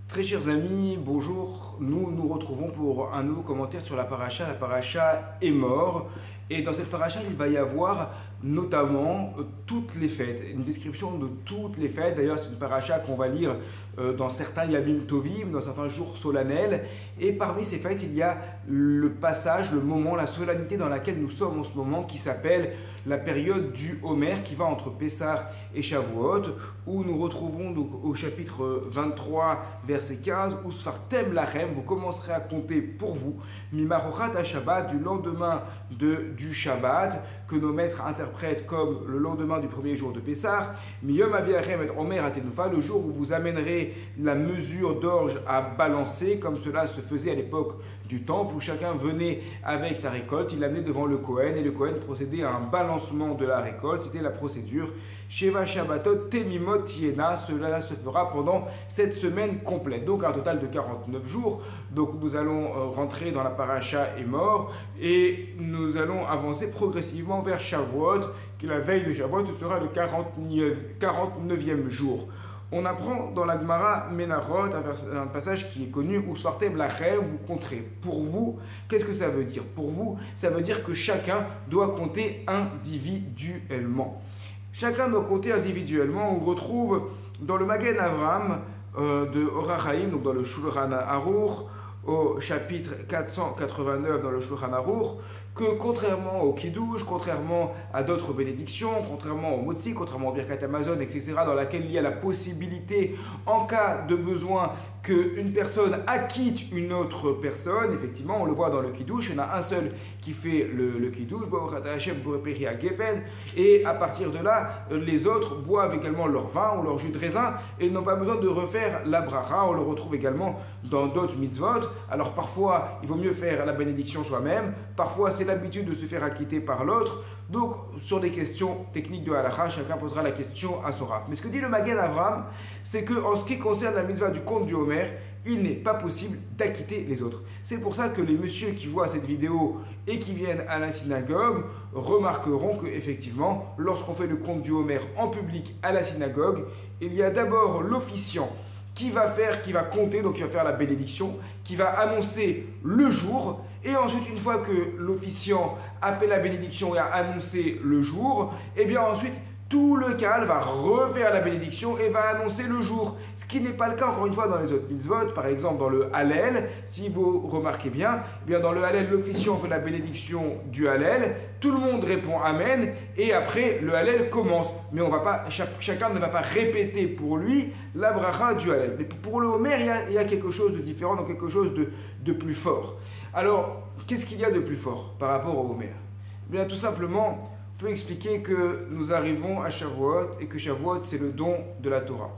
Très chers amis, bonjour. Nous nous retrouvons pour un nouveau commentaire sur la paracha. La paracha est mort. Et dans cette paracha, il va y avoir notamment toutes les fêtes, une description de toutes les fêtes. D'ailleurs, c'est une paracha qu'on va lire dans certains Yamim Tovim, dans certains jours solennels. Et parmi ces fêtes, il y a le passage, le moment, la solennité dans laquelle nous sommes en ce moment, qui s'appelle la période du Homer, qui va entre Pessah et Shavuot, où nous retrouvons donc au chapitre 23, verset 15, où Sfartem Lachem, vous commencerez à compter pour vous, Mimarochat à Shabbat, du lendemain du Shabbat, que nos maîtres interprètent comme le lendemain du premier jour de Pessah, Miyom Aviachem et Omer Atenufa, le jour où vous amènerez la mesure d'orge à balancer, comme cela se faisait à l'époque du temple, où chacun venait avec sa récolte, il l'amenait devant le Kohen, et le Kohen procédait à un balancement de la récolte, c'était la procédure. Sheva Shabbatot Temimot Tiena, cela se fera pendant cette semaine complète, donc un total de 49 jours. Donc nous allons rentrer dans la paracha est mort, et nous allons avancer progressivement vers Shavuot, qui la veille de Shavuot, ce sera le 49e jour. On apprend dans la Gemara Menachot, un passage qui est connu, où Sfartem Lachem, vous compterez. Pour vous, qu'est-ce que ça veut dire? Pour vous, ça veut dire que chacun doit compter individuellement. Chacun doit compter individuellement. On retrouve dans le Magen Avraham de Or HaChaim, donc dans le Shulchan Aruch, au chapitre 489 dans le Shulchan Aruch, que contrairement au Kiddush, contrairement à d'autres bénédictions, contrairement au Motzi, contrairement au Birkat Hamazon, etc., dans laquelle il y a la possibilité, en cas de besoin, qu'une personne acquitte une autre personne, effectivement, on le voit dans le Kiddush, il y en a un seul qui fait le Kiddush, et à partir de là, les autres boivent également leur vin ou leur jus de raisin et n'ont pas besoin de refaire la bracha. On le retrouve également dans d'autres mitzvot. Alors parfois, il vaut mieux faire la bénédiction soi-même, parfois c'est l'habitude de se faire acquitter par l'autre. Donc, sur des questions techniques de halakha, chacun posera la question à son raf. Mais ce que dit le Magen Avraham, c'est qu'en ce qui concerne la mitzvah du compte du Homer, il n'est pas possible d'acquitter les autres. C'est pour ça que les messieurs qui voient cette vidéo et qui viennent à la synagogue remarqueront qu'effectivement, lorsqu'on fait le compte du Homer en public à la synagogue, il y a d'abord l'officiant qui va compter, donc qui va faire la bénédiction, qui va annoncer le jour, et ensuite, une fois que l'officiant a fait la bénédiction et a annoncé le jour, et bien ensuite, tout le Kahal va refaire la bénédiction et va annoncer le jour. Ce qui n'est pas le cas, encore une fois, dans les autres mitzvot. Par exemple, dans le Hallel, si vous remarquez bien, eh bien dans le Hallel, l'officiant fait la bénédiction du Hallel, tout le monde répond Amen, et après, le Hallel commence. Mais chacun ne va pas répéter pour lui la bracha du Hallel. Mais pour le Homer, il y a quelque chose de différent, donc quelque chose de plus fort. Alors, qu'est-ce qu'il y a de plus fort par rapport au Homer? Eh bien, tout simplement, on peut expliquer que nous arrivons à Shavuot et que Shavuot, c'est le don de la Torah.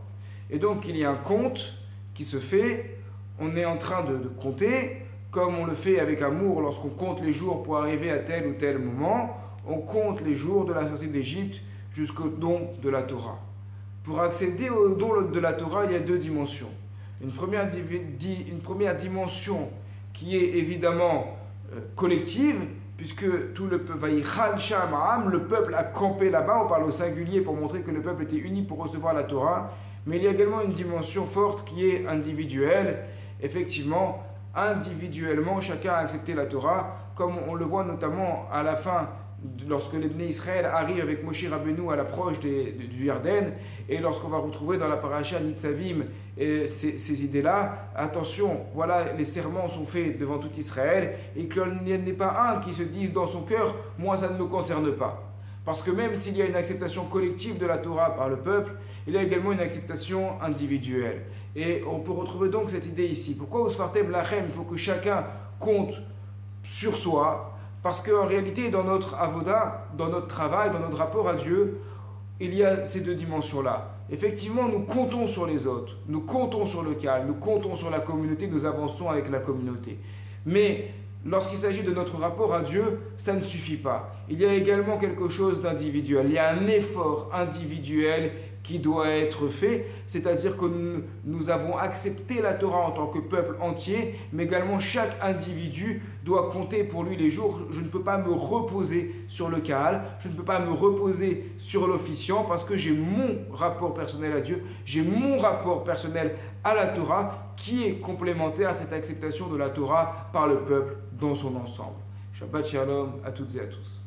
Et donc, il y a un compte qui se fait, on est en train de compter, comme on le fait avec amour lorsqu'on compte les jours pour arriver à tel ou tel moment, on compte les jours de la sortie d'Égypte jusqu'au don de la Torah. Pour accéder au don de la Torah, il y a deux dimensions. Une première dimension qui est évidemment collective, puisque tout le peuple, le peuple a campé là-bas, on parle au singulier pour montrer que le peuple était uni pour recevoir la Torah, mais il y a également une dimension forte qui est individuelle. Effectivement, individuellement, chacun a accepté la Torah, comme on le voit notamment à la fin, lorsque les Bnei Israël arrivent avec Moshe Rabbeinu à l'approche du Yarden, et lorsqu'on va retrouver dans la paracha Nitzavim ces idées-là, attention, voilà, les serments sont faits devant tout Israël, et qu'il n'y en ait pas un qui se dise dans son cœur, moi ça ne me concerne pas. Parce que même s'il y a une acceptation collective de la Torah par le peuple, il y a également une acceptation individuelle. Et on peut retrouver donc cette idée ici. Pourquoi au Sfartem Lachem, il faut que chacun compte sur soi? Parce qu'en réalité, dans notre avoda, dans notre travail, dans notre rapport à Dieu, il y a ces deux dimensions-là. Effectivement, nous comptons sur les autres, nous comptons sur le Kahal, nous comptons sur la communauté, nous avançons avec la communauté. Mais lorsqu'il s'agit de notre rapport à Dieu, ça ne suffit pas. Il y a également quelque chose d'individuel. Il y a un effort individuel qui doit être fait, c'est-à-dire que nous avons accepté la Torah en tant que peuple entier, mais également chaque individu doit compter pour lui les jours. Je ne peux pas me reposer sur le Kahal, je ne peux pas me reposer sur l'officiant parce que j'ai mon rapport personnel à Dieu, j'ai mon rapport personnel à la Torah qui est complémentaire à cette acceptation de la Torah par le peuple dans son ensemble. Shabbat Shalom à toutes et à tous.